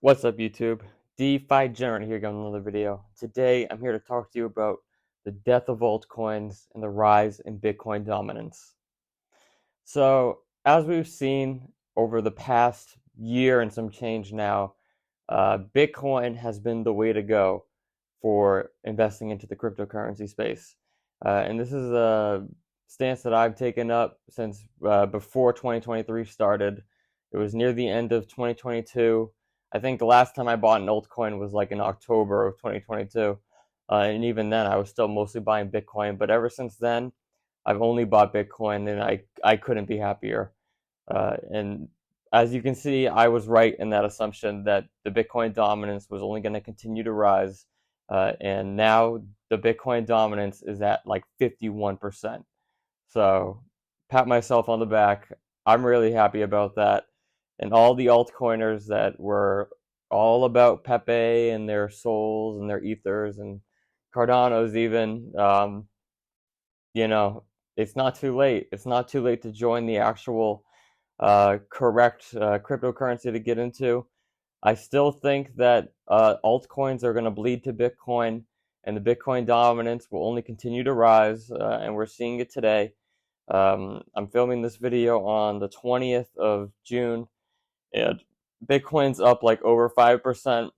What's up, YouTube? DeFi Generate here again with another video. Today, I'm here to talk to you about the death of altcoins and the rise in Bitcoin dominance. So, as we've seen over the past year and some change now, Bitcoin has been the way to go for investing into the cryptocurrency space. And this is a stance that I've taken up since before 2023 started. It was near the end of 2022. I think the last time I bought an altcoin was like in October of 2022. And even then, I was still mostly buying Bitcoin. But ever since then, I've only bought Bitcoin, and I couldn't be happier. And as you can see, I was right in that assumption that the Bitcoin dominance was only going to continue to rise. And now the Bitcoin dominance is at like 51%. So pat myself on the back. I'm really happy about that. And all the altcoiners that were all about Pepe and their souls and their ethers and Cardano's even, you know, it's not too late. It's not too late to join the actual correct cryptocurrency to get into. I still think that altcoins are going to bleed to Bitcoin, and the Bitcoin dominance will only continue to rise, and we're seeing it today. I'm filming this video on the 20th of June, and Bitcoin's up like over 5%.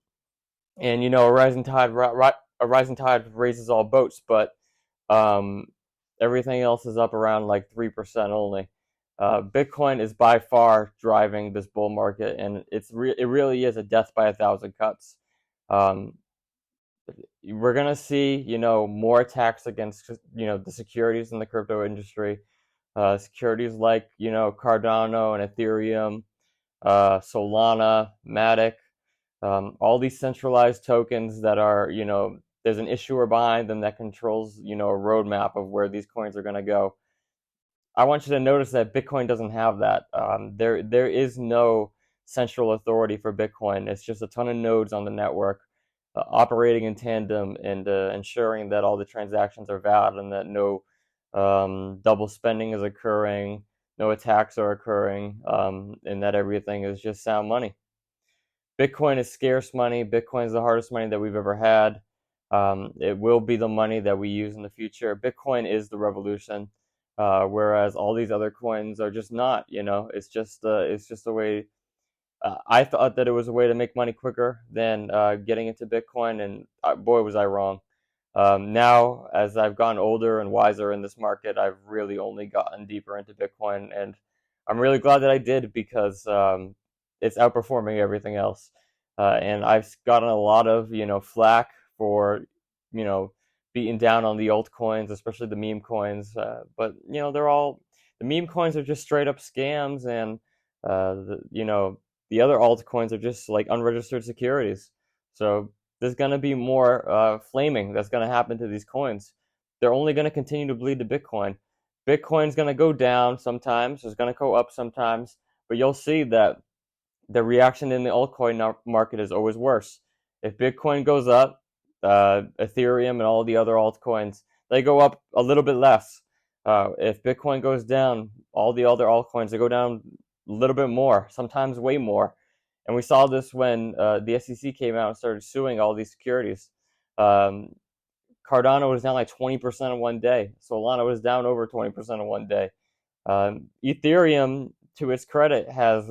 And you know, a rising tide raises all boats, but um, everything else is up around like 3% only. Bitcoin is by far driving this bull market, and it really is a death by 1,000 cuts. Um, we're gonna see, more attacks against, the securities in the crypto industry. Securities like, Cardano and Ethereum, Solana, Matic, all these centralized tokens that are, there's an issuer behind them that controls, a roadmap of where these coins are going to go. I want you to notice that Bitcoin doesn't have that. There is no central authority for Bitcoin. It's just a ton of nodes on the network operating in tandem and ensuring that all the transactions are valid and that no double spending is occurring, no attacks are occurring, and that everything is just sound money. Bitcoin is scarce money. Bitcoin is the hardest money that we've ever had. It will be the money that we use in the future. Bitcoin is the revolution, whereas all these other coins are just not. It's just a way. I thought that it was a way to make money quicker than getting into Bitcoin, and boy, was I wrong. Now, as I've gotten older and wiser in this market, I've really only gotten deeper into Bitcoin, and I'm really glad that I did because it's outperforming everything else. And I've gotten a lot of, flack for, beating down on the altcoins, especially the meme coins. But, the meme coins are just straight up scams, and, the other altcoins are just like unregistered securities. So there's going to be more flaming that's going to happen to these coins. They're only going to continue to bleed to Bitcoin. Bitcoin's going to go down sometimes. It's going to go up sometimes. But you'll see that the reaction in the altcoin market is always worse. If Bitcoin goes up, Ethereum and all the other altcoins, they go up a little bit less. If Bitcoin goes down, all the other altcoins, they go down a little bit more, sometimes way more. And we saw this when the SEC came out and started suing all these securities. Cardano was down like 20% in one day. Solana was down over 20% in one day. Ethereum, to its credit, has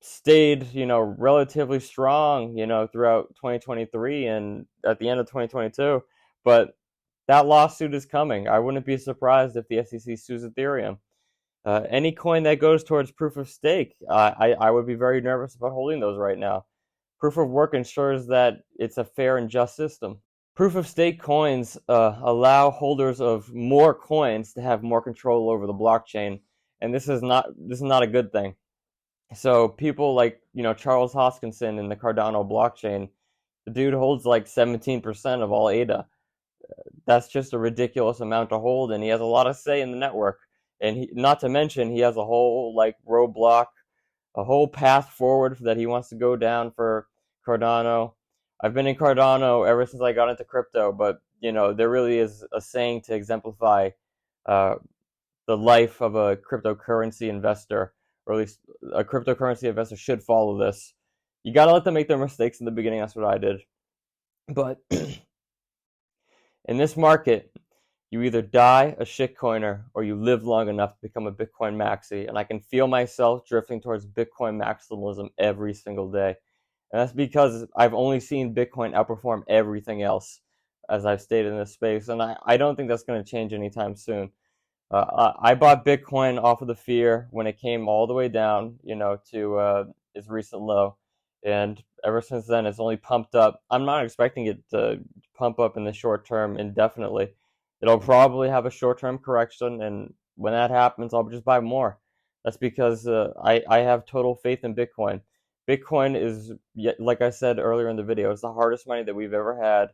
stayed, relatively strong, throughout 2023 and at the end of 2022. But that lawsuit is coming. I wouldn't be surprised if the SEC sues Ethereum. Any coin that goes towards proof of stake, I would be very nervous about holding those right now. Proof of work ensures that it's a fair and just system. Proof of stake coins allow holders of more coins to have more control over the blockchain, and this is not a good thing. So people like, Charles Hoskinson in the Cardano blockchain, the dude holds like 17% of all ADA. That's just a ridiculous amount to hold, and he has a lot of say in the network. And not to mention, he has a whole like roadblock, a whole path forward that he wants to go down for Cardano. I've been in Cardano ever since I got into crypto, but there really is a saying to exemplify the life of a cryptocurrency investor, or at least a cryptocurrency investor should follow this. You got to let them make their mistakes in the beginning. That's what I did. But in this market, you either die a shitcoiner or you live long enough to become a Bitcoin maxi. And I can feel myself drifting towards Bitcoin maximalism every single day. And that's because I've only seen Bitcoin outperform everything else, as I've stated in this space. And I don't think that's going to change anytime soon. I bought Bitcoin off of the fear when it came all the way down, to its recent low. And ever since then, it's only pumped up. I'm not expecting it to pump up in the short term indefinitely. It'll probably have a short-term correction, and when that happens, I'll just buy more. That's because I have total faith in Bitcoin. Bitcoin is, like I said earlier in the video, it's the hardest money that we've ever had,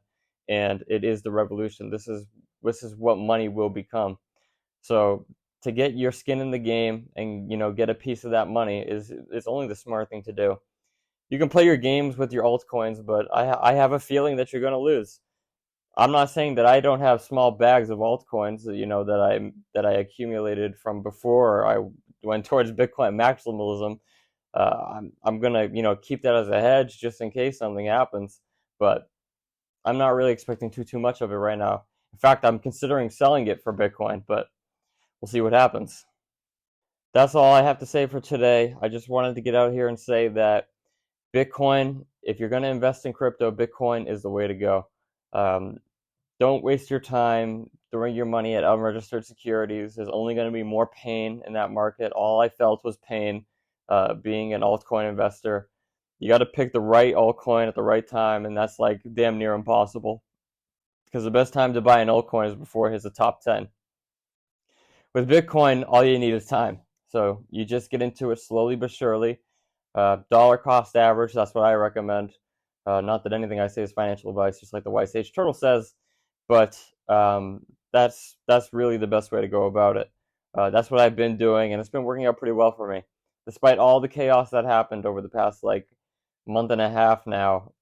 and it is the revolution. This is what money will become. So to get your skin in the game and get a piece of that money is only the smart thing to do. You can play your games with your altcoins, but I have a feeling that you're going to lose. I'm not saying that I don't have small bags of altcoins, that I accumulated from before I went towards Bitcoin maximalism. I'm gonna keep that as a hedge just in case something happens, but I'm not really expecting too much of it right now. In fact, I'm considering selling it for Bitcoin, but we'll see what happens. That's all I have to say for today. I just wanted to get out here and say that Bitcoin, if you're going to invest in crypto, Bitcoin is the way to go. Don't waste your time throwing your money at unregistered securities. There's only going to be more pain in that market. All I felt was pain being an altcoin investor. You got to pick the right altcoin at the right time, and that's like damn near impossible. Because the best time to buy an altcoin is before it hits the top 10. With Bitcoin, all you need is time. So you just get into it slowly but surely. Dollar cost average, that's what I recommend. Not that anything I say is financial advice, just like the White Sage Turtle says, but that's really the best way to go about it. That's what I've been doing, and it's been working out pretty well for me. Despite all the chaos that happened over the past month and a half now,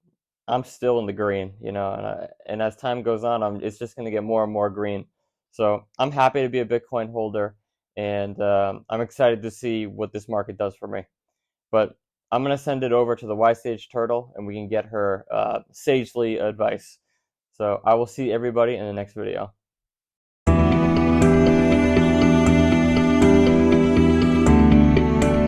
I'm still in the green, and as time goes on, it's just going to get more and more green. So I'm happy to be a Bitcoin holder, and I'm excited to see what this market does for me. But I'm going to send it over to the Wise Sage Turtle, and we can get her sagely advice. So I will see everybody in the next video.